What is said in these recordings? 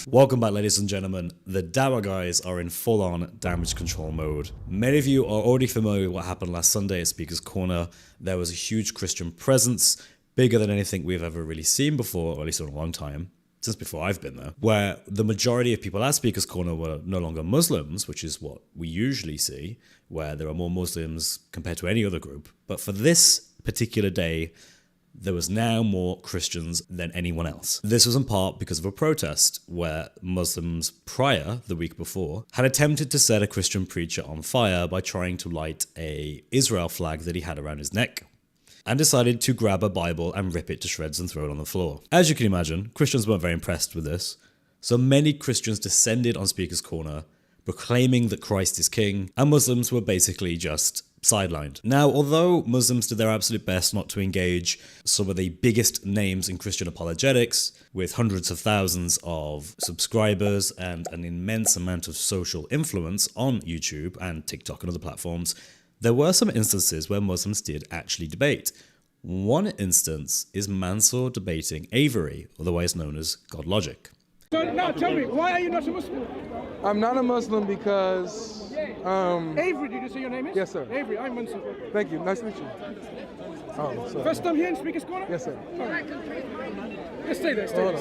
Welcome back, ladies and gentlemen. The Dawa guys are in full-on damage control mode. Many of you are already familiar with what happened last Sunday at Speaker's Corner. There was a huge Christian presence, bigger than anything we've ever really seen before, or at least in a long time, since before I've been there, where the majority of people at Speaker's Corner were no longer Muslims, which is what we usually see, where there are more Muslims compared to any other group. But for this particular day, there was now more Christians than anyone else. This was in part because of a protest where Muslims prior, the week before, had attempted to set a Christian preacher on fire by trying to light a Israel flag that he had around his neck, and decided to grab a Bible and rip it to shreds and throw it on the floor. As you can imagine, Christians weren't very impressed with this, so many Christians descended on Speaker's Corner, proclaiming that Christ is king, and Muslims were basically just sidelined. Now, although Muslims did their absolute best not to engage some of the biggest names in Christian apologetics, with hundreds of thousands of subscribers and an immense amount of social influence on YouTube and TikTok and other platforms, there were some instances where Muslims did actually debate. One instance is Mansur debating Avery, otherwise known as God Logic. So now tell me, why are you not a Muslim? I'm not a Muslim because Avery, did you say your name is? Yes, sir. Avery, I'm Mansur. Thank you. Nice to meet you. Sorry. First time here in Speaker's Corner? Yes, sir. Just stay there, stay there.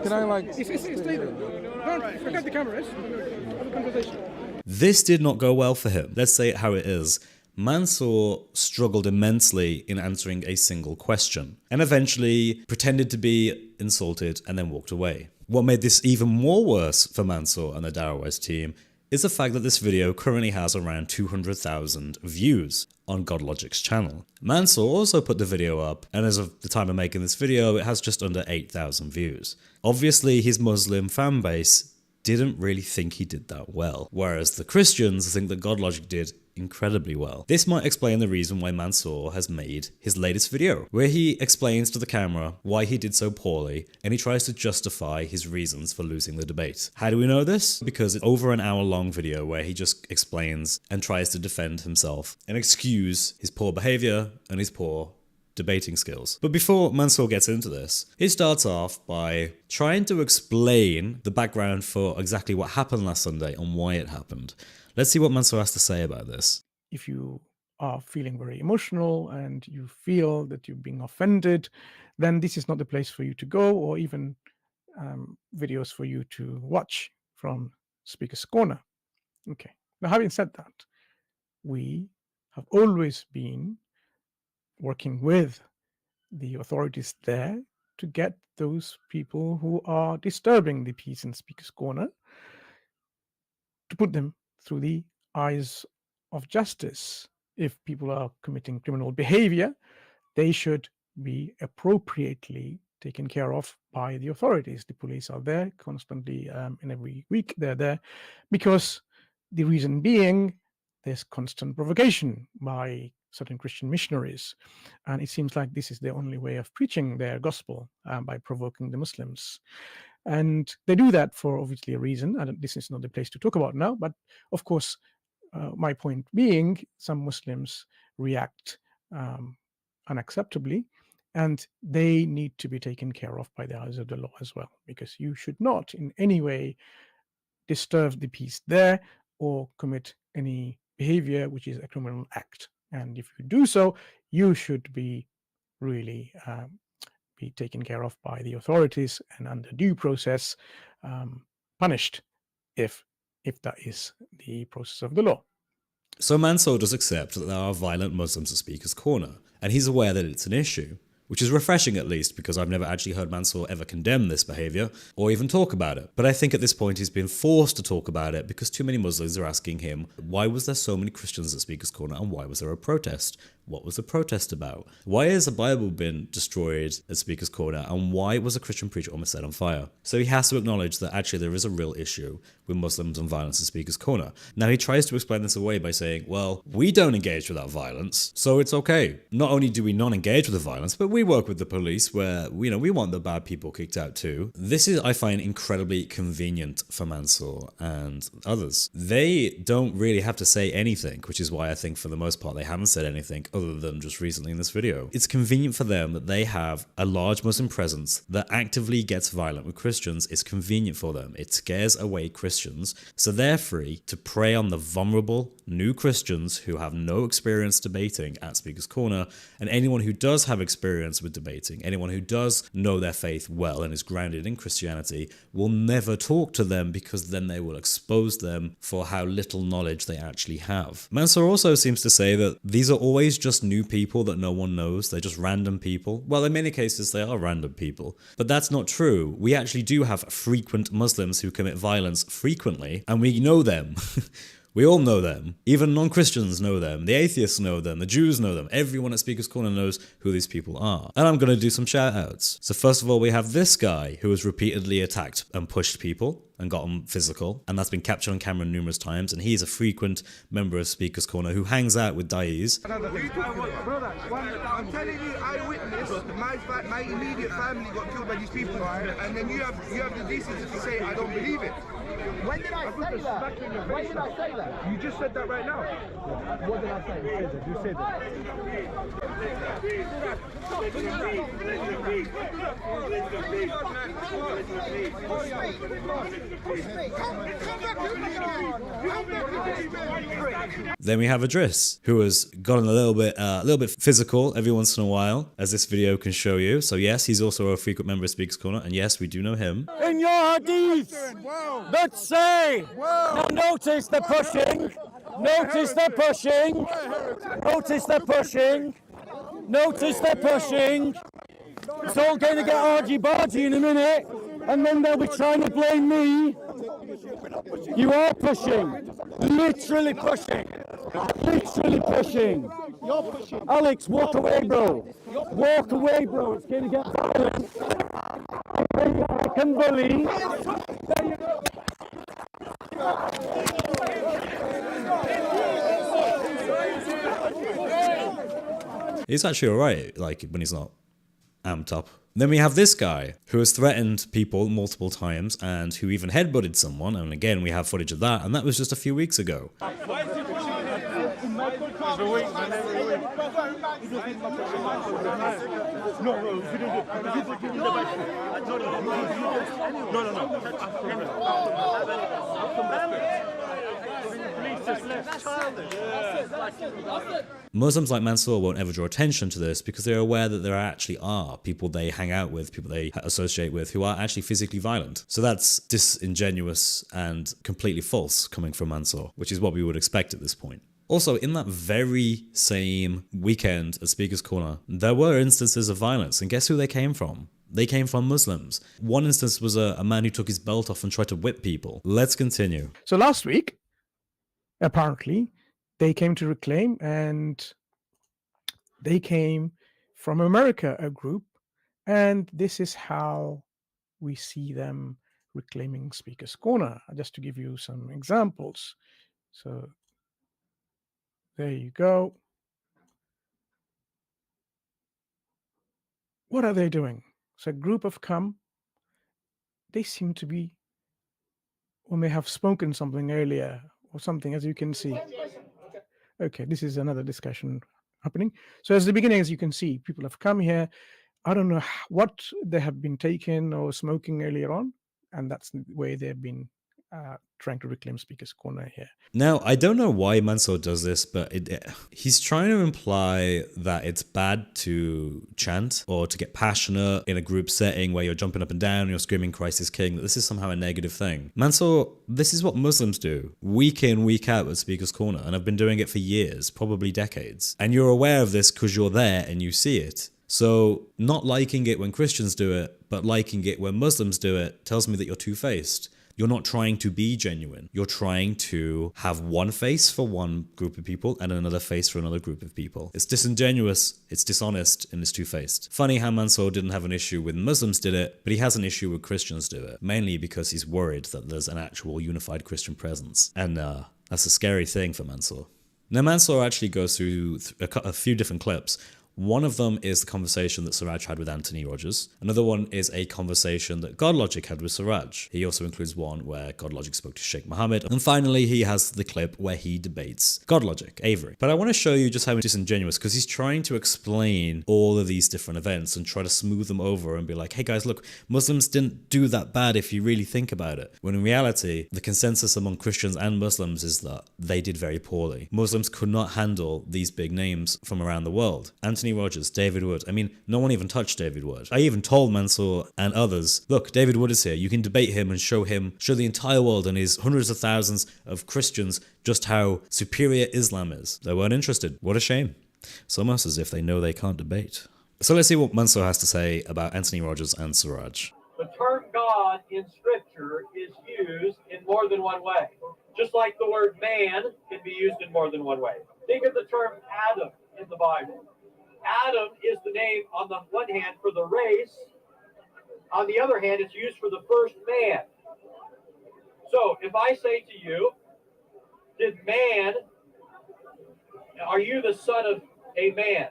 Can I Stay there. Don't forget the cameras. Have a conversation. This did not go well for him. Let's say it how it is. Mansur struggled immensely in answering a single question, and eventually pretended to be insulted and then walked away. What made this even more worse for Mansur and the Darawise team is the fact that this video currently has around 200,000 views on God Logic's channel. Mansur also put the video up, and as of the time of making this video, it has just under 8,000 views. Obviously, his Muslim fan base didn't really think he did that well, whereas the Christians think that God Logic did incredibly well. This might explain the reason why Mansur has made his latest video, where he explains to the camera why he did so poorly, and he tries to justify his reasons for losing the debate. How do we know this? Because it's over an hour-long video where he just explains and tries to defend himself and excuse his poor behavior and his poor debating skills. But before Mansur gets into this, he starts off by trying to explain the background for exactly what happened last Sunday and why it happened. Let's see what Mansur has to say about this. If you are feeling very emotional and you feel that you're being offended, then this is not the place for you to go, or even videos for you to watch from Speaker's Corner. Okay. Now, having said that, we have always been working with the authorities there to get those people who are disturbing the peace in Speaker's Corner, to put them through the eyes of justice. If people are committing criminal behavior, they should be appropriately taken care of by the authorities. The police are there constantly, and every week they're there, because the reason being there's constant provocation by certain Christian missionaries, and it seems like this is the only way of preaching their gospel, by provoking the Muslims. And they do that for obviously a reason, and this is not the place to talk about now, but of course, my point being, some Muslims react unacceptably, and they need to be taken care of by the eyes of the law as well, because you should not in any way disturb the peace there or commit any behavior which is a criminal act. And if you do so, you should be really be taken care of by the authorities and under due process, punished if that is the process of the law. So Mansur does accept that there are violent Muslims at Speaker's Corner, and he's aware that it's an issue, which is refreshing at least, because I've never actually heard Mansur ever condemn this behavior or even talk about it. But I think at this point he's been forced to talk about it because too many Muslims are asking him, why was there so many Christians at Speaker's Corner and why was there a protest? What was the protest about? Why has a Bible been destroyed at Speaker's Corner, and why was a Christian preacher almost set on fire? So he has to acknowledge that actually there is a real issue with Muslims and violence at Speaker's Corner. Now he tries to explain this away by saying, well, we don't engage with that violence, so it's okay. Not only do we not engage with the violence, but we work with the police where, we want the bad people kicked out too. This is, I find, incredibly convenient for Mansur and others. They don't really have to say anything, which is why I think for the most part they haven't said anything other than just recently in this video. It's convenient for them that they have a large Muslim presence that actively gets violent with Christians. It's convenient for them. It scares away Christians, so they're free to prey on the vulnerable new Christians who have no experience debating at Speaker's Corner, and anyone who does have experience with debating, anyone who does know their faith well and is grounded in Christianity, will never talk to them because then they will expose them for how little knowledge they actually have. Mansur also seems to say that these are always just new people that no one knows. They're just random people. Well, in many cases they are random people, but that's not true. We actually do have frequent Muslims who commit violence frequently, and we know them. We all know them. Even non-Christians know them. The atheists know them. The Jews know them. Everyone at Speaker's Corner knows who these people are. And I'm going to do some shout-outs. So first of all, we have this guy who has repeatedly attacked and pushed people and got them physical, and that's been captured on camera numerous times, and he's a frequent member of Speaker's Corner who hangs out with Dais. I'm telling you, I witnessed my immediate family got killed by these people, and then you have the decency to say I don't believe it. When did I say that? When did I say that? You just said that right now. What did I say? You said that. Then we have Idris, who has gotten a little bit physical every once in a while, as this video can show you. So yes, he's also a frequent member of Speaker's Corner, and yes, we do know him. In your hadith, that say, now notice the pushing, notice the pushing, notice the pushing, notice the pushing. It's all going to get argy-bargy in a minute, and then they'll be trying to blame me. You are pushing, literally pushing, literally pushing. You're pushing. Alex, walk away, bro. Walk away, bro. It's going to get violent. I can bully. He's actually alright, like, when he's not amped up. Then we have this guy who has threatened people multiple times and who even headbutted someone, and again we have footage of that, and that was just a few weeks ago. Muslims like Mansur won't ever draw attention to this because they're aware that there actually are people they hang out with, people they associate with who are actually physically violent. So that's disingenuous and completely false coming from Mansur, which is what we would expect at this point. Also, in that very same weekend at Speaker's Corner, there were instances of violence, and guess who they came from? They came from Muslims. One instance was a man who took his belt off and tried to whip people. Let's continue. So last week, apparently, they came to Reclaim, and they came from America, a group, and this is how we see them reclaiming Speaker's Corner. Just to give you some examples. So there you go. What are they doing? So a group have come. They seem to be, or may have spoken something earlier or something, as you can see. Okay, this is another discussion happening. So as the beginning, as you can see, people have come here. I don't know what they have been taking or smoking earlier on, and that's the way they've been trying to reclaim Speaker's Corner here. Now, I don't know why Mansur does this, but he's trying to imply that it's bad to chant or to get passionate in a group setting where you're jumping up and down, you're screaming Christ is King, that this is somehow a negative thing. Mansur, this is what Muslims do week in, week out at Speaker's Corner, and have been doing it for years, probably decades. And you're aware of this because you're there and you see it. So not liking it when Christians do it, but liking it when Muslims do it tells me that you're two-faced. You're not trying to be genuine. You're trying to have one face for one group of people and another face for another group of people. It's disingenuous, it's dishonest, and it's two-faced. Funny how Mansur didn't have an issue when Muslims did it, but he has an issue when Christians do it. Mainly because he's worried that there's an actual unified Christian presence. And that's a scary thing for Mansur. Now Mansur actually goes through a few different clips. One of them is the conversation that Siraj had with Anthony Rogers. Another one is a conversation that GodLogic had with Siraj. He also includes one where GodLogic spoke to Sheikh Mohammed. And finally, he has the clip where he debates GodLogic, Avery. But I want to show you just how disingenuous, because he's trying to explain all of these different events and try to smooth them over and be like, hey guys, look, Muslims didn't do that bad if you really think about it. When in reality, the consensus among Christians and Muslims is that they did very poorly. Muslims could not handle these big names from around the world. Anthony Rogers, David Wood. I mean, no one even touched David Wood. I even told Mansur and others, look, David Wood is here. You can debate him and show the entire world and his hundreds of thousands of Christians just how superior Islam is. They weren't interested. What a shame. It's almost as if they know they can't debate. So let's see what Mansur has to say about Anthony Rogers and Siraj. The term God in Scripture is used in more than one way. Just like the word man can be used in more than one way. Think of the term Adam in the Bible. Adam is the name on the one hand for the race. On the other hand, it's used for the first man. So if I say to you, are you the son of a man?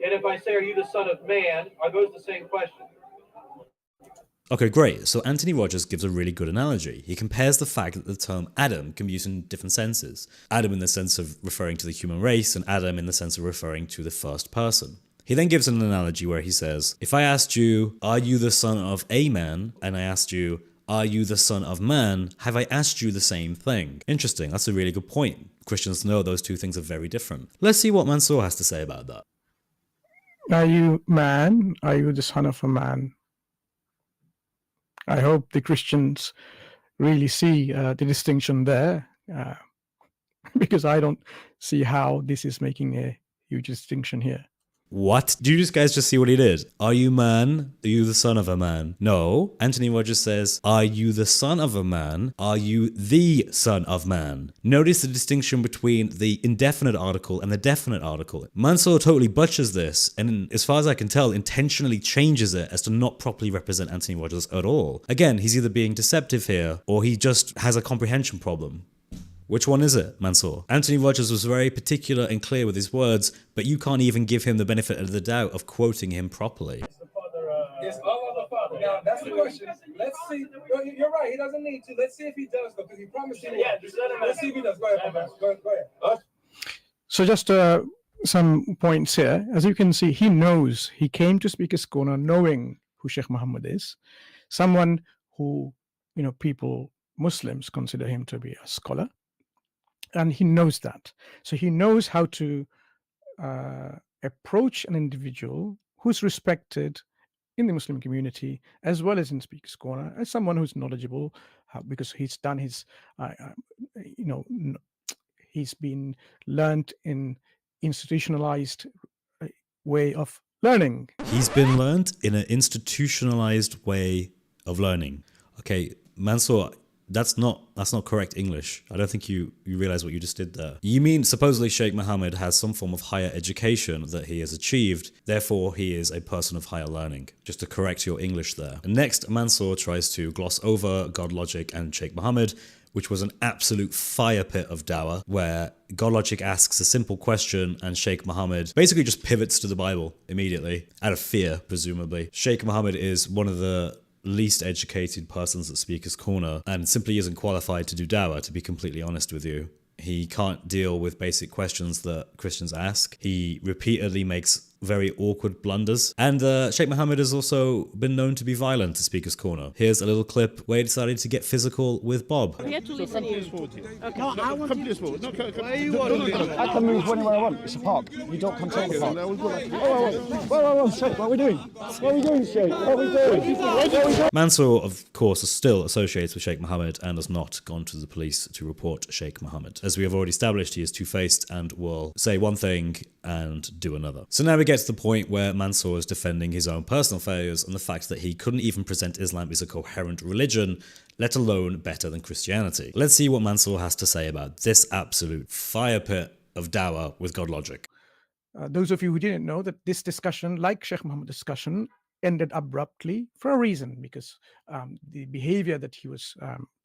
And if I say, are you the son of man, are those the same question? Okay, great. So Anthony Rogers gives a really good analogy. He compares the fact that the term Adam can be used in different senses. Adam in the sense of referring to the human race, and Adam in the sense of referring to the first person. He then gives an analogy where he says, if I asked you, are you the son of a man? And I asked you, are you the son of man? Have I asked you the same thing? Interesting. That's a really good point. Christians know those two things are very different. Let's see what Mansur has to say about that. Are you man? Are you the son of a man? I hope the Christians really see the distinction there, because I don't see how this is making a huge distinction here. What? Do you guys just see what he did? Are you man? Are you the son of a man? No. Anthony Rogers says, are you the son of a man? Are you the son of man? Notice the distinction between the indefinite article and the definite article. Mansur totally butchers this, and as far as I can tell, intentionally changes it as to not properly represent Anthony Rogers at all. Again, he's either being deceptive here, or he just has a comprehension problem. Which one is it, Mansur? Anthony Rogers was very particular and clear with his words, but you can't even give him the benefit of the doubt of quoting him properly. It's all of the Father. Now, that's the question. Let's see. You're right. He doesn't need to. Let's see if he does, though, because he promised he would. Yeah, let's see if he does. Go ahead. Go ahead. So just some points here. As you can see, he knows. He came to Speaker's Corner knowing who Sheikh Mohammed is. Someone who, Muslims consider him to be a scholar. And he knows that. So he knows how to approach an individual who's respected in the Muslim community as well as in Speaker's Corner as someone who's knowledgeable, because he's done his, he's been learned in institutionalized way of learning. He's been learned in an institutionalized way of learning. Okay, Mansur, that's not correct English. I don't think you realize what you just did there. You mean supposedly Sheikh Mohammed has some form of higher education that he has achieved, therefore he is a person of higher learning. Just to correct your English there. And next, Mansur tries to gloss over GodLogic and Sheikh Mohammed, which was an absolute fire pit of dawah, where GodLogic asks a simple question and Sheikh Mohammed basically just pivots to the Bible immediately, out of fear, presumably. Sheikh Mohammed is one of the least educated persons at Speaker's Corner and simply isn't qualified to do dawah, to be completely honest with you. He can't deal with basic questions that Christians ask. He repeatedly makes very awkward blunders. And Sheikh Mohammed has also been known to be violent at Speaker's Corner. Here's a little clip where he decided to get physical with Bob. We have to listen to you. Okay. No, I want to this forward. No, I can move anywhere I want. It's a park. You don't control the park. Whoa, Sheikh, what are we doing? What are we doing, Sheikh? What are we doing? Mansur, of course, is still associated with Sheikh Mohammed and has not gone to the police to report Sheikh Mohammed. As we have already established, he is two-faced and will say one thing and do another. So now we get to the point where Mansur is defending his own personal failures and the fact that he couldn't even present Islam as a coherent religion, let alone better than Christianity. Let's see what Mansur has to say about this absolute fire pit of dawah with GodLogic. Those of you who didn't know, that this discussion, like Sheikh Mohammed's discussion, ended abruptly for a reason, because the behavior that he was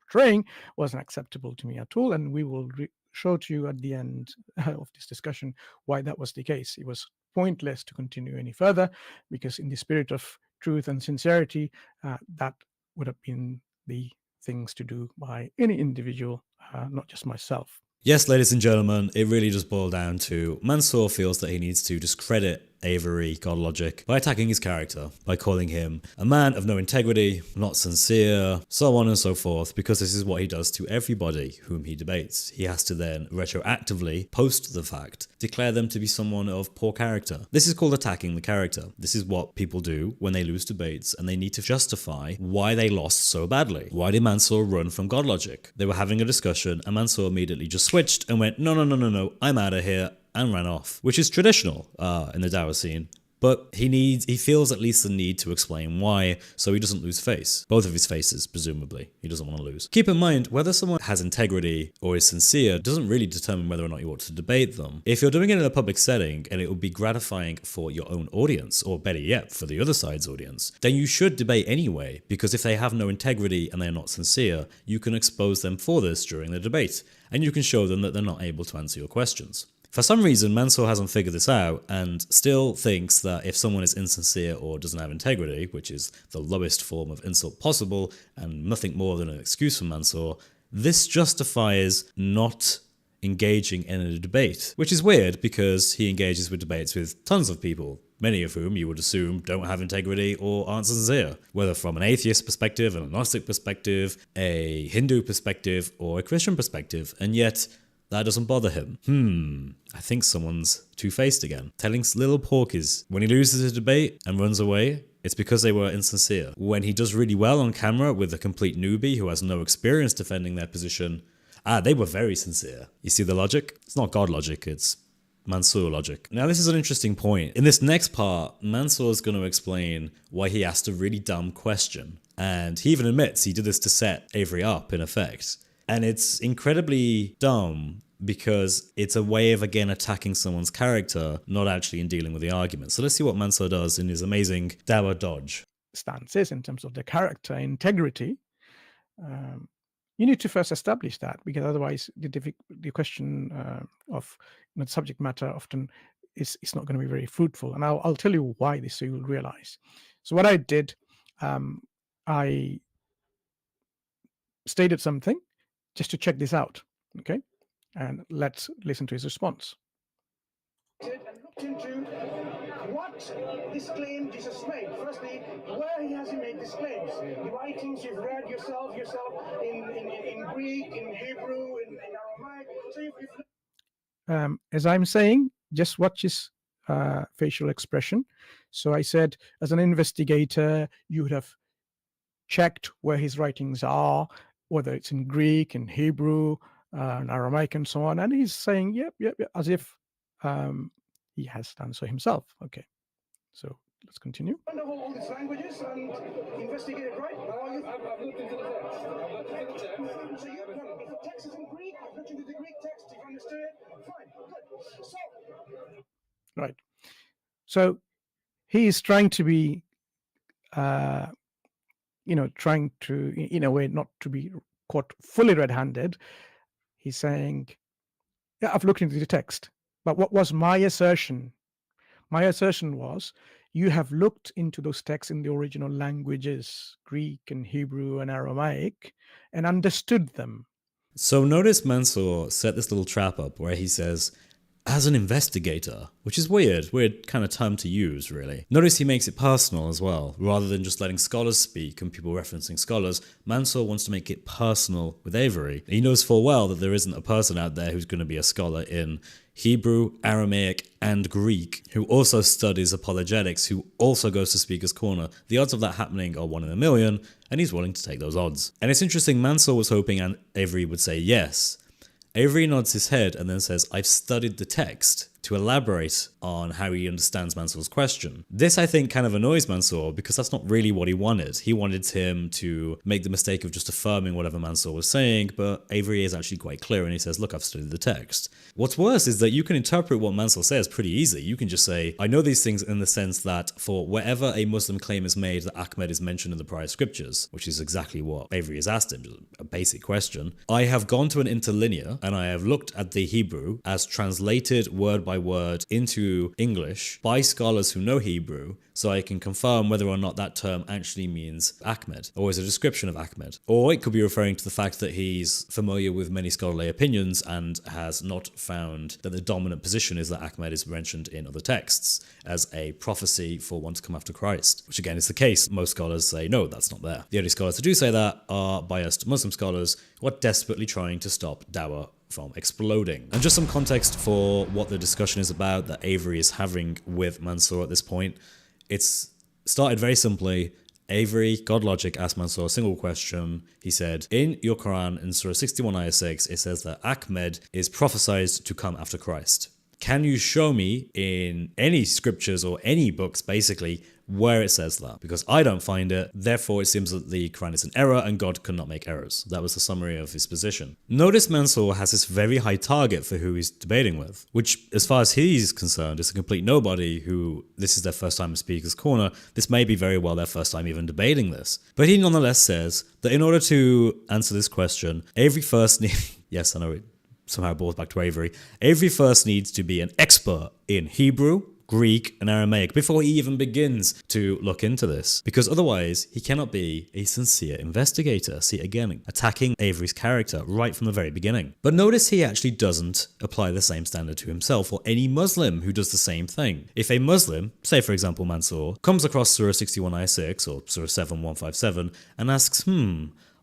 portraying wasn't acceptable to me at all, and we will show to you at the end of this discussion why that was the case. It was pointless to continue any further, because in the spirit of truth and sincerity, that would have been the things to do by any individual, not just myself. Yes, ladies and gentlemen, it really does boil down to Mansur feels that he needs to discredit Avery Godlogic by attacking his character, by calling him a man of no integrity, not sincere, so on and so forth, because this is what he does to everybody whom he debates. He has to then retroactively, post the fact, declare them to be someone of poor character. This is called attacking the character. This is what people do when they lose debates and they need to justify why they lost so badly. Why did Mansur run from Godlogic? They were having a discussion and Mansur immediately just switched and went, no, I'm out of here, and ran off, which is traditional in the Dawa scene. But he feels at least the need to explain why, so he doesn't lose face. Both of his faces, presumably. He doesn't want to lose. Keep in mind, whether someone has integrity or is sincere doesn't really determine whether or not you ought to debate them. If you're doing it in a public setting and it will be gratifying for your own audience, or better yet, for the other side's audience, then you should debate anyway, because if they have no integrity and they're not sincere, you can expose them for this during the debate, and you can show them that they're not able to answer your questions. For some reason, Mansur hasn't figured this out and still thinks that if someone is insincere or doesn't have integrity, which is the lowest form of insult possible and nothing more than an excuse for Mansur, this justifies not engaging in a debate, which is weird because he engages with debates with tons of people, many of whom you would assume don't have integrity or aren't sincere, whether from an atheist perspective, an agnostic perspective, a Hindu perspective, or a Christian perspective, and yet that doesn't bother him. I think someone's two-faced again. Telling little porkies when he loses a debate and runs away, it's because they were insincere. When he does really well on camera with a complete newbie who has no experience defending their position, they were very sincere. You see the logic? It's not God logic, it's Mansur logic. Now this is an interesting point. In this next part, Mansur is going to explain why he asked a really dumb question. And he even admits he did this to set Avery up, in effect. And it's incredibly dumb because it's a way of, again, attacking someone's character, not actually in dealing with the argument. So let's see what Mansur does in his amazing Dawa dodge. Stances in terms of the character integrity, you need to first establish that, because otherwise the question of the subject matter often is not going to be very fruitful. And I'll tell you why this, so you'll realize. So what I did, I stated something just to check this out, okay? And let's listen to his response. And looked into what this claim Jesus made. Firstly, where has he made these claims? The writings you've read yourself in Greek, in Hebrew, in Aramaic. So as I'm saying, just watch his facial expression. So I said, as an investigator, you would have checked where his writings are, whether it's in Greek, in Hebrew, in Aramaic, and so on. And he's saying, yep, as if he has done so himself. Okay, so let's continue. I know all these languages and investigated, right? I've looked into the text. So if the text is in Greek, I've looked into the Greek text, you've understood it, fine, good. So. Right. So he is trying to be, trying to, in a way, not to be caught fully red-handed. He's saying, yeah, I've looked into the text. But what was my assertion? My assertion was, you have looked into those texts in the original languages, Greek and Hebrew and Aramaic, and understood them. So notice Mansur set this little trap up where he says, as an investigator, which is weird kind of term to use, really. Notice he makes it personal as well. Rather than just letting scholars speak and people referencing scholars, Mansur wants to make it personal with Avery. He knows full well that there isn't a person out there who's going to be a scholar in Hebrew, Aramaic, and Greek, who also studies apologetics, who also goes to Speaker's Corner. The odds of that happening are 1 in a million, and he's willing to take those odds. And it's interesting, Mansur was hoping Avery would say yes. Avery nods his head and then says, I've studied the text, to elaborate on how he understands Mansur's question. This, I think, kind of annoys Mansur because that's not really what he wanted. He wanted him to make the mistake of just affirming whatever Mansur was saying, but Avery is actually quite clear and he says, look, I've studied the text. What's worse is that you can interpret what Mansur says pretty easily. You can just say, I know these things in the sense that for wherever a Muslim claim is made that Ahmed is mentioned in the prior scriptures, which is exactly what Avery has asked him, just a basic question, I have gone to an interlinear and I have looked at the Hebrew as translated word by word into English by scholars who know Hebrew, so I can confirm whether or not that term actually means Ahmed, or is a description of Ahmed. Or it could be referring to the fact that he's familiar with many scholarly opinions and has not found that the dominant position is that Ahmed is mentioned in other texts as a prophecy for one to come after Christ, which again is the case. Most scholars say, no, that's not there. The only scholars who do say that are biased Muslim scholars who are desperately trying to stop dawah from exploding. And just some context for what the discussion is about that Avery is having with Mansur at this point. It's started very simply. Avery, God Logic, asked Mansur a single question. He said, in your Quran, in Surah 61, Ayah 6, it says that Ahmed is prophesied to come after Christ. Can you show me in any scriptures or any books, basically, where it says that? Because I don't find it, therefore it seems that the Quran is an error and God cannot make errors. That was the summary of his position. Notice Mansur has this very high target for who he's debating with, which, as far as he's concerned, is a complete nobody who, this is their first time in Speaker's Corner. This may be very well their first time even debating this. But he nonetheless says that in order to answer this question, Avery first needs... yes, I know it somehow brought back to Avery. Avery first needs to be an expert in Hebrew, Greek, and Aramaic before he even begins to look into this, because otherwise he cannot be a sincere investigator. See, again, attacking Avery's character right from the very beginning. But notice he actually doesn't apply the same standard to himself or any Muslim who does the same thing. If a Muslim, say for example Mansur, comes across Surah 61 Ayah 6 or Surah 7 157 and asks,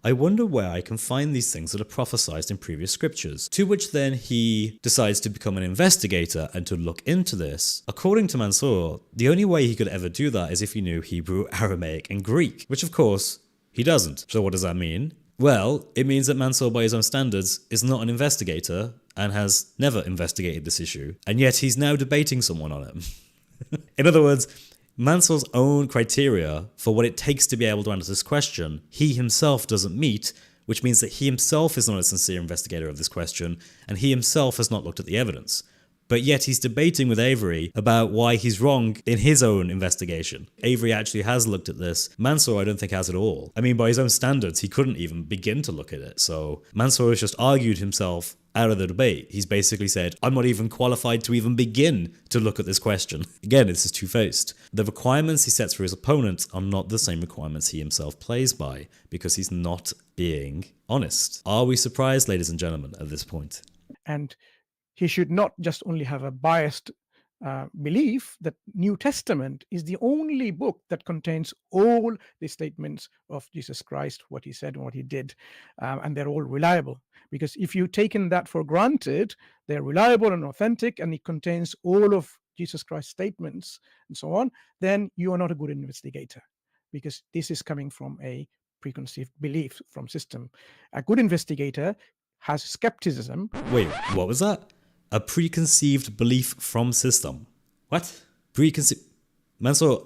I wonder where I can find these things that are prophesied in previous scriptures. To which then he decides to become an investigator and to look into this. According to Mansur, the only way he could ever do that is if he knew Hebrew, Aramaic, and Greek, which of course he doesn't. So what does that mean? Well, it means that Mansur, by his own standards, is not an investigator and has never investigated this issue, and yet he's now debating someone on it. In other words, Mansur's own criteria for what it takes to be able to answer this question, he himself doesn't meet, which means that he himself is not a sincere investigator of this question, and he himself has not looked at the evidence. But yet he's debating with Avery about why he's wrong in his own investigation. Avery actually has looked at this. Mansur, I don't think, has at all. I mean, by his own standards, he couldn't even begin to look at it. So Mansur has just argued himself out of the debate. He's basically said, I'm not even qualified to even begin to look at this question. Again, this is two-faced. The requirements he sets for his opponent are not the same requirements he himself plays by, because he's not being honest. Are we surprised, ladies and gentlemen, at this point? And he should not just only have a biased belief that New Testament is the only book that contains all the statements of Jesus Christ, what he said and what he did, and they're all reliable. Because if you've taken that for granted, they're reliable and authentic, and it contains all of Jesus Christ's statements and so on, then you are not a good investigator, because this is coming from a preconceived belief from system. A good investigator has skepticism. Wait, what was that? A preconceived belief from system. What? Preconceived... Mansur,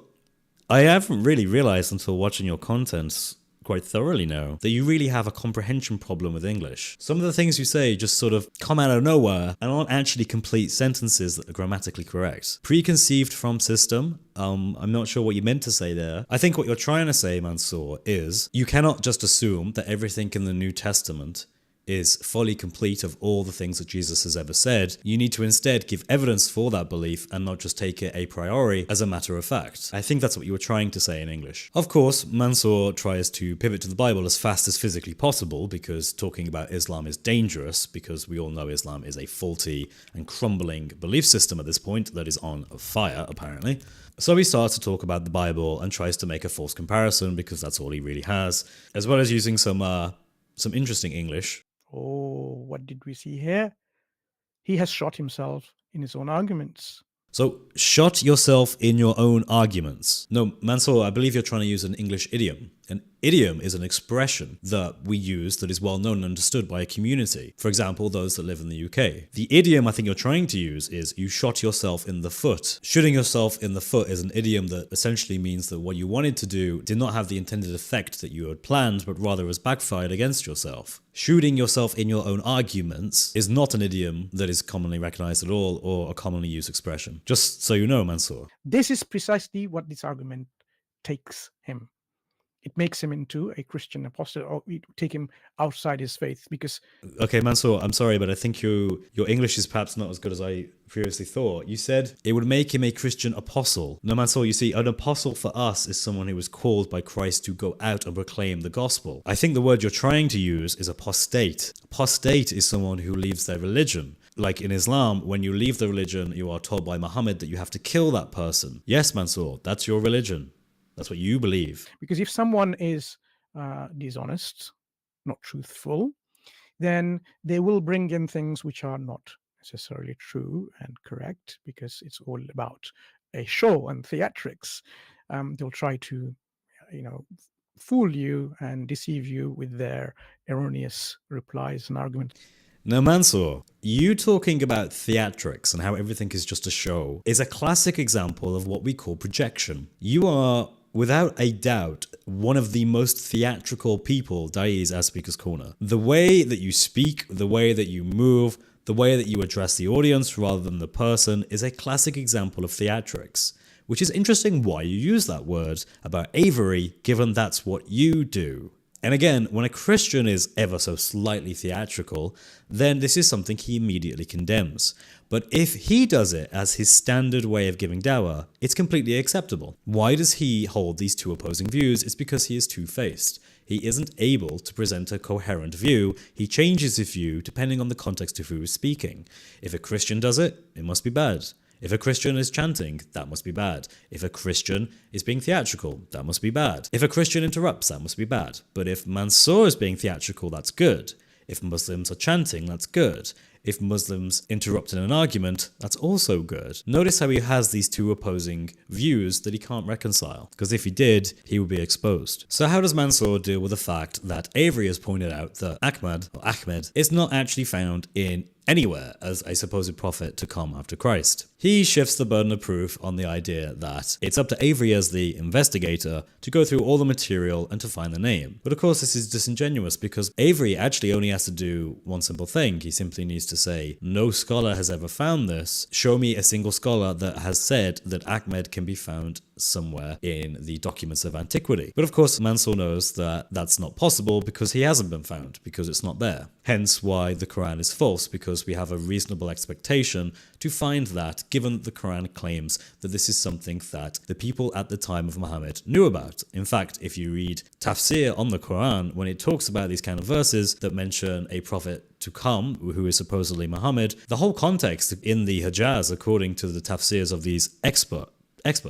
I haven't really realized until watching your content quite thoroughly now that you really have a comprehension problem with English. Some of the things you say just sort of come out of nowhere and aren't actually complete sentences that are grammatically correct. Preconceived from system? I'm not sure what you meant to say there. I think what you're trying to say, Mansur, is you cannot just assume that everything in the New Testament is fully complete of all the things that Jesus has ever said. You need to instead give evidence for that belief and not just take it a priori as a matter of fact. I think that's what you were trying to say in English. Of course, Mansur tries to pivot to the Bible as fast as physically possible because talking about Islam is dangerous, because we all know Islam is a faulty and crumbling belief system at this point that is on fire, apparently. So he starts to talk about the Bible and tries to make a false comparison because that's all he really has, as well as using some interesting English. Oh, what did we see here? He has shot himself in his own arguments. So, shot yourself in your own arguments. No, Mansur, I believe you're trying to use an English idiom. An Idiom is an expression that we use that is well known and understood by a community. For example, those that live in the UK. The idiom I think you're trying to use is you shot yourself in the foot. Shooting yourself in the foot is an idiom that essentially means that what you wanted to do did not have the intended effect that you had planned, but rather has backfired against yourself. Shooting yourself in your own arguments is not an idiom that is commonly recognized at all or a commonly used expression. Just so you know, Mansur. This is precisely what this argument takes him. It makes him into a Christian apostle, or we take him outside his faith, because... Okay, Mansur, I'm sorry, but I think your English is perhaps not as good as I previously thought. You said it would make him a Christian apostle. No, Mansur, you see, an apostle for us is someone who was called by Christ to go out and proclaim the gospel. I think the word you're trying to use is apostate. Apostate is someone who leaves their religion. Like in Islam, when you leave the religion, you are told by Muhammad that you have to kill that person. Yes, Mansur, that's your religion. That's what you believe. Because if someone is dishonest, not truthful, then they will bring in things which are not necessarily true and correct, because it's all about a show and theatrics. They'll try to, fool you and deceive you with their erroneous replies and arguments. Now, Mansur, you talking about theatrics and how everything is just a show is a classic example of what we call projection. You are, without a doubt, one of the most theatrical people there is at Speaker's Corner. The way that you speak, the way that you move, the way that you address the audience rather than the person is a classic example of theatrics. Which is interesting why you use that word about Avery, given that's what you do. And again, when a Christian is ever so slightly theatrical, then this is something he immediately condemns. But if he does it as his standard way of giving dawah, it's completely acceptable. Why does he hold these two opposing views? It's because he is two-faced. He isn't able to present a coherent view. He changes his view depending on the context of who is speaking. If a Christian does it, it must be bad. If a Christian is chanting, that must be bad. If a Christian is being theatrical, that must be bad. If a Christian interrupts, that must be bad. But if Mansur is being theatrical, that's good. If Muslims are chanting, that's good. If Muslims interrupt in an argument, that's also good. Notice how he has these two opposing views that he can't reconcile, because if he did, he would be exposed. So how does Mansur deal with the fact that Avery has pointed out that Ahmed is not actually found in anywhere as a supposed prophet to come after Christ? He shifts the burden of proof on the idea that it's up to Avery as the investigator to go through all the material and to find the name. But of course this is disingenuous, because Avery actually only has to do one simple thing. He simply needs to say, no scholar has ever found this. Show me a single scholar that has said that Ahmed can be found somewhere in the documents of antiquity. But of course Mansur knows that that's not possible because he hasn't been found, because it's not there. Hence why the Quran is false, because we have a reasonable expectation to find that, given that the Quran claims that this is something that the people at the time of Muhammad knew about. In fact, if you read tafsir on the Quran, when it talks about these kind of verses that mention a prophet to come, who is supposedly Muhammad, the whole context in the Hijaz, according to the tafsirs of these expert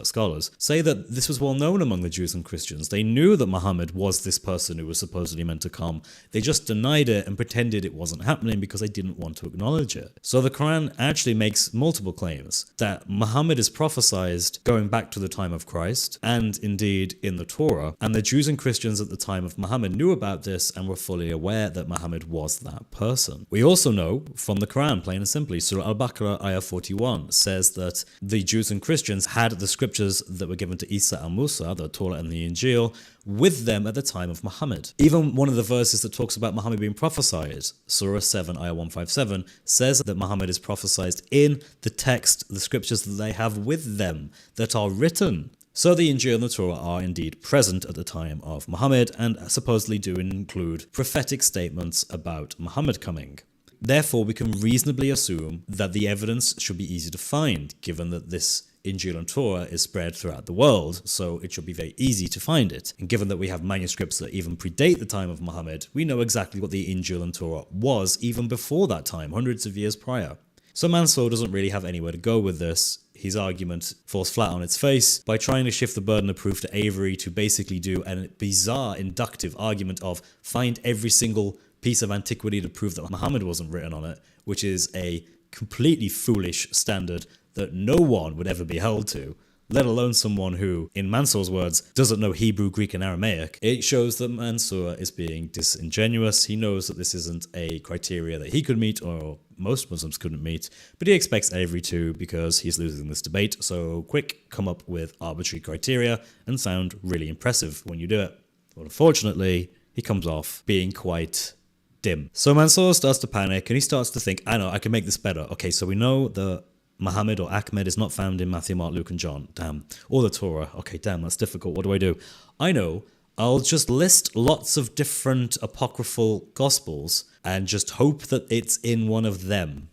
scholars, say that this was well known among the Jews and Christians. They knew that Muhammad was this person who was supposedly meant to come. They just denied it and pretended it wasn't happening because they didn't want to acknowledge it. So the Quran actually makes multiple claims that Muhammad is prophesied going back to the time of Christ, and indeed in the Torah, and the Jews and Christians at the time of Muhammad knew about this and were fully aware that Muhammad was that person. We also know from the Quran, plain and simply, Surah Al-Baqarah ayah 41 says that the Jews and Christians had the scriptures that were given to Isa and Musa, the Torah and the Injil, with them at the time of Muhammad. Even one of the verses that talks about Muhammad being prophesied, Surah 7, ayah 157, says that Muhammad is prophesied in the text, the scriptures that they have with them, that are written. So the Injil and the Torah are indeed present at the time of Muhammad and supposedly do include prophetic statements about Muhammad coming. Therefore, we can reasonably assume that the evidence should be easy to find, given that this Injil and Torah is spread throughout the world, so it should be very easy to find it. And given that we have manuscripts that even predate the time of Muhammad, we know exactly what the Injil and Torah was even before that time, hundreds of years prior. So Mansur doesn't really have anywhere to go with this. His argument falls flat on its face by trying to shift the burden of proof to Avery to basically do a bizarre inductive argument of find every single piece of antiquity to prove that Muhammad wasn't written on it, which is a completely foolish standard that no one would ever be held to. let alone someone who, in Mansur's words, doesn't know Hebrew, Greek, and Aramaic, it shows that Mansur is being disingenuous. He knows that this isn't a criteria that he could meet or most Muslims couldn't meet, but he expects Avery to because he's losing this debate. So quick, come up with arbitrary criteria and sound really impressive when you do it. But unfortunately, he comes off being quite dim. So Mansur starts to panic and he starts to think, I know, I can make this better. Okay, so we know that Muhammad or Ahmed is not found in Matthew, Mark, Luke, and John. Damn. Or the Torah. Okay, damn, that's difficult. What do I do? I know. I'll just list lots of different apocryphal gospels and just hope that it's in one of them.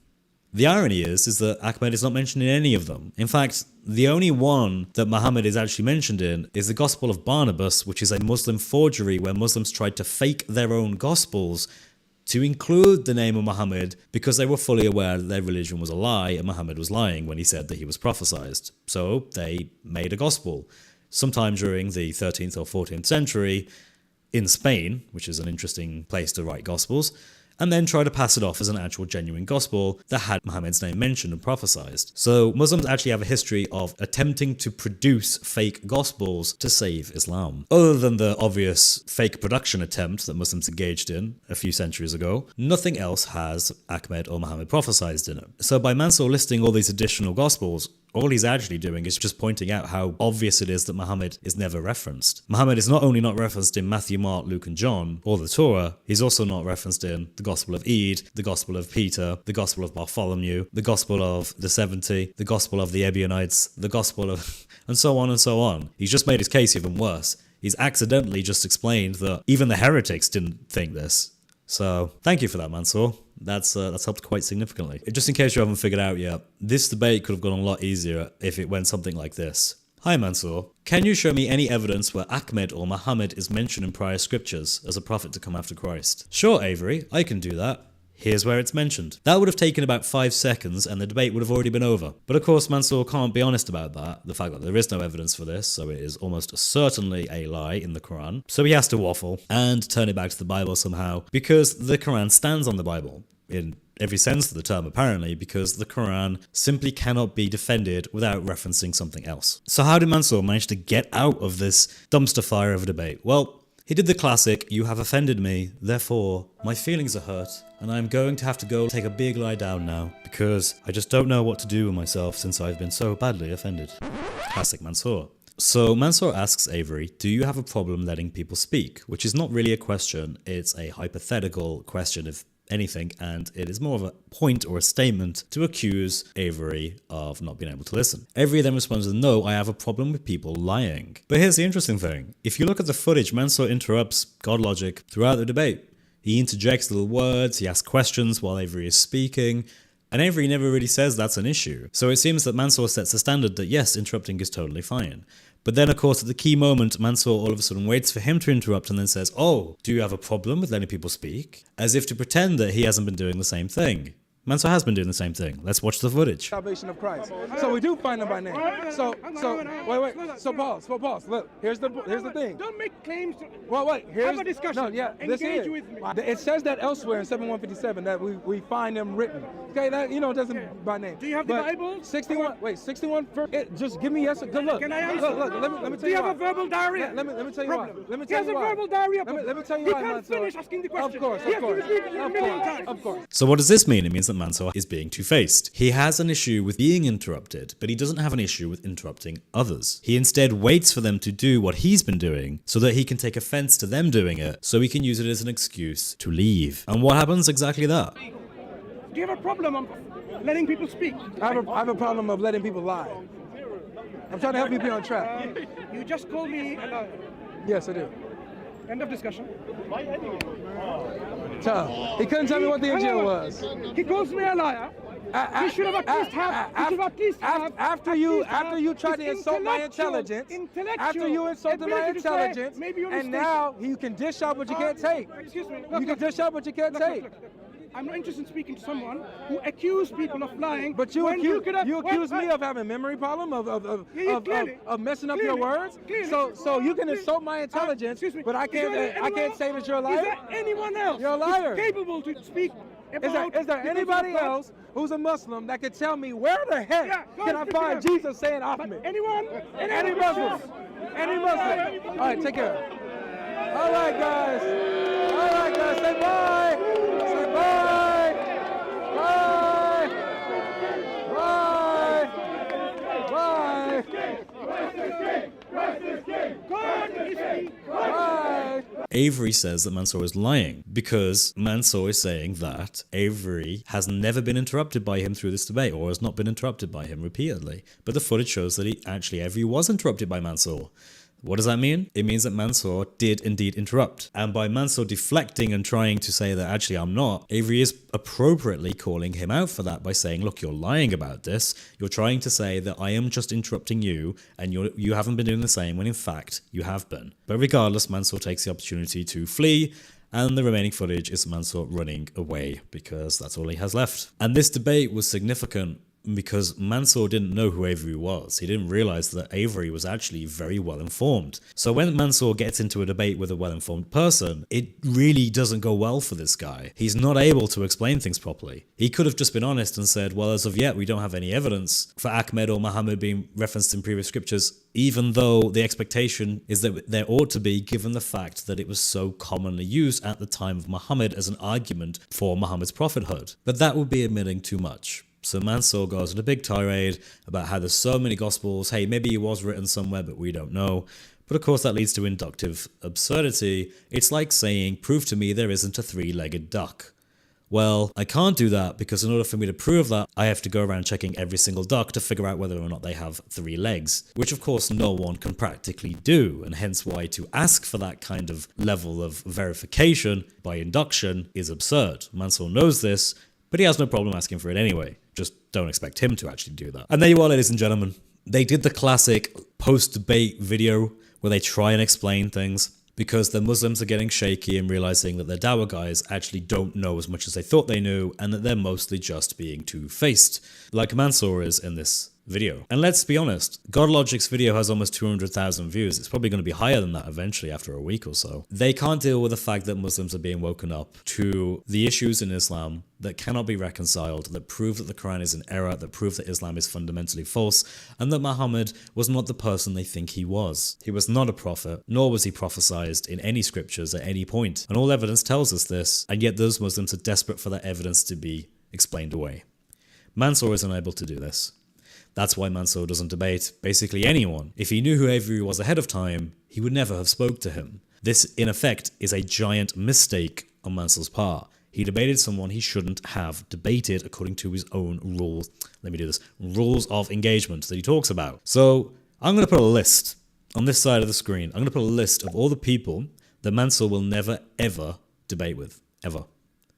The irony is that Ahmed is not mentioned in any of them. In fact, the only one that Muhammad is actually mentioned in is the Gospel of Barnabas, which is a Muslim forgery where Muslims tried to fake their own gospels to include the name of Muhammad because they were fully aware that their religion was a lie and Muhammad was lying when he said that he was prophesied. So they made a gospel. Sometime during the 13th or 14th century in Spain, which is an interesting place to write gospels, and then try to pass it off as an actual genuine gospel that had Muhammad's name mentioned and prophesied. So Muslims actually have a history of attempting to produce fake gospels to save Islam. Other than the obvious fake production attempt that Muslims engaged in a few centuries ago, nothing else has Ahmed or Muhammad prophesied in it. So by Mansur listing all these additional gospels, all he's actually doing is just pointing out how obvious it is that Muhammad is never referenced. Muhammad is not only not referenced in Matthew, Mark, Luke, and John, or the Torah, he's also not referenced in the Gospel of Eid, the Gospel of Peter, the Gospel of Bartholomew, the Gospel of the 70, the Gospel of the Ebionites, the Gospel of... and so on and so on. He's just made his case even worse. He's accidentally just explained that even the heretics didn't think this. So, thank you for that, Mansur. That's helped quite significantly. Just in case you haven't figured out yet, this debate could have gone a lot easier if it went something like this. Hi Mansur, can you show me any evidence where Ahmed or Muhammad is mentioned in prior scriptures as a prophet to come after Christ? Sure, Avery, I can do that. Here's where it's mentioned. That would have taken about 5 seconds and the debate would have already been over. But of course Mansur can't be honest about that, the fact that there is no evidence for this, so it is almost certainly a lie in the Quran. So he has to waffle and turn it back to the Bible somehow, because the Quran stands on the Bible. In every sense of the term apparently, because the Quran simply cannot be defended without referencing something else. So how did Mansur manage to get out of this dumpster fire of a debate? Well, he did the classic, you have offended me, therefore my feelings are hurt, and I'm going to have to go take a big lie down now, because I just don't know what to do with myself since I've been so badly offended. Classic Mansur. So Mansur asks Avery, do you have a problem letting people speak? Which is not really a question, it's a hypothetical question if anything, and it is more of a point or a statement to accuse Avery of not being able to listen. Avery then responds with, no, I have a problem with people lying. But here's the interesting thing. If you look at the footage, Mansur interrupts God logic throughout the debate. He interjects little words, he asks questions while Avery is speaking, and Avery never really says that's an issue. So it seems that Mansur sets a standard that yes, interrupting is totally fine. But then, of course, at the key moment, Mansur all of a sudden waits for him to interrupt and then says, oh, do you have a problem with letting people speak? As if to pretend that he hasn't been doing the same thing. Mansur has been doing the same thing. Let's watch the footage. Salvation of Christ. So we do find them by name. So wait. So pause. Look, here's the thing. Don't make claims. Here's have a discussion. No, yeah, engage with me. It says that elsewhere in 7157 that we find them written. Okay, that doesn't by name. Do you have the Bible? 61. Wait, 61. Just give me yes. Good look. Can I answer? Look. Let me tell you. Do you have a verbal diarrhea? Let me tell you why. Let me tell you why. He has a verbal diarrhea. Let me tell you why. You can't finish asking the question. Of course. Of course. So what does this mean? It means that Mansur is being two-faced. He has an issue with being interrupted, but he doesn't have an issue with interrupting others. He instead waits for them to do what he's been doing so that he can take offense to them doing it, so he can use it as an excuse to leave. And what happens? Exactly that. Do you have a problem of letting people speak? I have a problem of letting people lie. I'm trying to help you be on track. You just called me a liar. Yes, I do. End of discussion. Tough. He couldn't tell me what the NGO was. He calls me a liar. He should have at least have. After you tried to insult my intelligence. After you insulted my intelligence, and now you can dish out what you can't take. Excuse me. You can dish out what you can't take. Look. I'm not interested in speaking to someone who accused people of lying. But you accuse me of having a memory problem, of messing up your words. So you can insult my intelligence, but I can't say that you're a liar. Is there anyone else you're a liar. capable to speak Is there anybody else who's a Muslim that can tell me where the heck can I find Jesus saying Ahmed? Anyone? Any Muslims? Any Muslim? All right, take care. All right, guys. Say bye. Say bye. Bye. Bye. Bye. Avery says that Mansur is lying because Mansur is saying that Avery has never been interrupted by him through this debate or has not been interrupted by him repeatedly. But the footage shows that Avery was interrupted by Mansur. What does that mean? It means that Mansur did indeed interrupt. And by Mansur deflecting and trying to say that actually I'm not, Avery is appropriately calling him out for that by saying, look, you're lying about this. You're trying to say that I am just interrupting you and you haven't been doing the same when in fact you have been. But regardless, Mansur takes the opportunity to flee, and the remaining footage is Mansur running away because that's all he has left. And this debate was significant because Mansur didn't know who Avery was. He didn't realize that Avery was actually very well informed. So when Mansur gets into a debate with a well-informed person, it really doesn't go well for this guy. He's not able to explain things properly. He could have just been honest and said, well, as of yet, we don't have any evidence for Ahmed or Muhammad being referenced in previous scriptures, even though the expectation is that there ought to be, given the fact that it was so commonly used at the time of Muhammad as an argument for Muhammad's prophethood. But that would be admitting too much. So Mansur goes on a big tirade about how there's so many gospels, hey, maybe it was written somewhere, but we don't know. But of course that leads to inductive absurdity. It's like saying, prove to me there isn't a three-legged duck. Well, I can't do that because in order for me to prove that, I have to go around checking every single duck to figure out whether or not they have 3 legs, which of course no one can practically do, and hence why to ask for that kind of level of verification by induction is absurd. Mansur knows this, but he has no problem asking for it anyway. Just don't expect him to actually do that. And there you are, ladies and gentlemen. They did the classic post-debate video where they try and explain things because the Muslims are getting shaky and realizing that their Dawah guys actually don't know as much as they thought they knew and that they're mostly just being two-faced, like Mansur is in this video. And let's be honest, GodLogic's video has almost 200,000 views. It's probably going to be higher than that eventually after a week or so. They can't deal with the fact that Muslims are being woken up to the issues in Islam that cannot be reconciled, that prove that the Quran is in error, that prove that Islam is fundamentally false, and that Muhammad was not the person they think he was. He was not a prophet, nor was he prophesied in any scriptures at any point. And all evidence tells us this, and yet those Muslims are desperate for that evidence to be explained away. Mansur is unable to do this. That's why Mansur doesn't debate basically anyone. If he knew who Avery was ahead of time, he would never have spoke to him. This, in effect, is a giant mistake on Mansur's part. He debated someone he shouldn't have debated according to his own rules. Rules of engagement that he talks about. So I'm going to put a list on this side of the screen. I'm going to put a list of all the people that Mansur will never, ever debate with. Ever.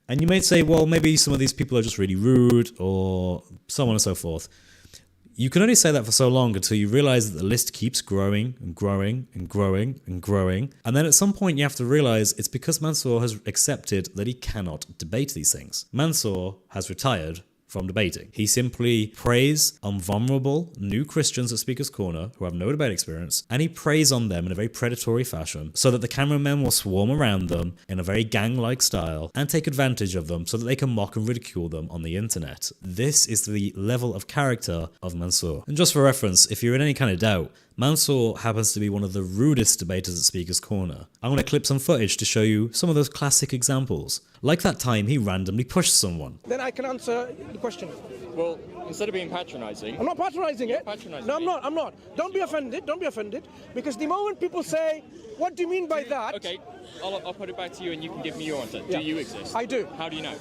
And you may say, well, maybe some of these people are just really rude or so on and so forth. You can only say that for so long until you realize that the list keeps growing and growing and growing and growing. And then at some point you have to realize it's because Mansur has accepted that he cannot debate these things. Mansur has retired from debating. He simply preys on vulnerable new Christians at Speaker's Corner who have no debate experience, and he preys on them in a very predatory fashion so that the cameramen will swarm around them in a very gang-like style and take advantage of them so that they can mock and ridicule them on the internet. This is the level of character of Mansur. And just for reference, if you're in any kind of doubt, Mansur happens to be one of the rudest debaters at Speaker's Corner. I'm going to clip some footage to show you some of those classic examples. Like that time he randomly pushed someone. Then I can answer the question. Well, instead of being patronizing... I'm not patronizing it. Patronizing no, I'm not. Don't be offended. Don't be offended. Because the moment people say, what do you mean by that? Okay, I'll put it back to you and you can give me your answer. Yeah. Do you exist? I do. How do you know?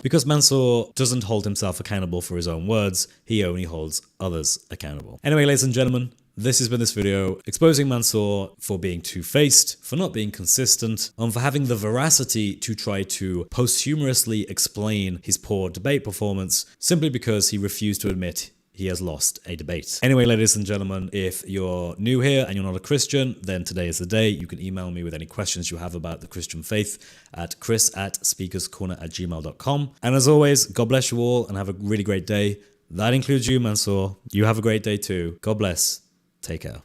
Because Mansur doesn't hold himself accountable for his own words, he only holds others accountable. Anyway, ladies and gentlemen, this has been this video exposing Mansur for being two-faced, for not being consistent, and for having the veracity to try to posthumously explain his poor debate performance simply because he refused to admit he has lost a debate. Anyway, ladies and gentlemen, if you're new here and you're not a Christian, then today is the day. You can email me with any questions you have about the Christian faith at chris@speakerscorner@gmail.com. And as always, God bless you all and have a really great day. That includes you, Mansur. You have a great day too. God bless. Take care.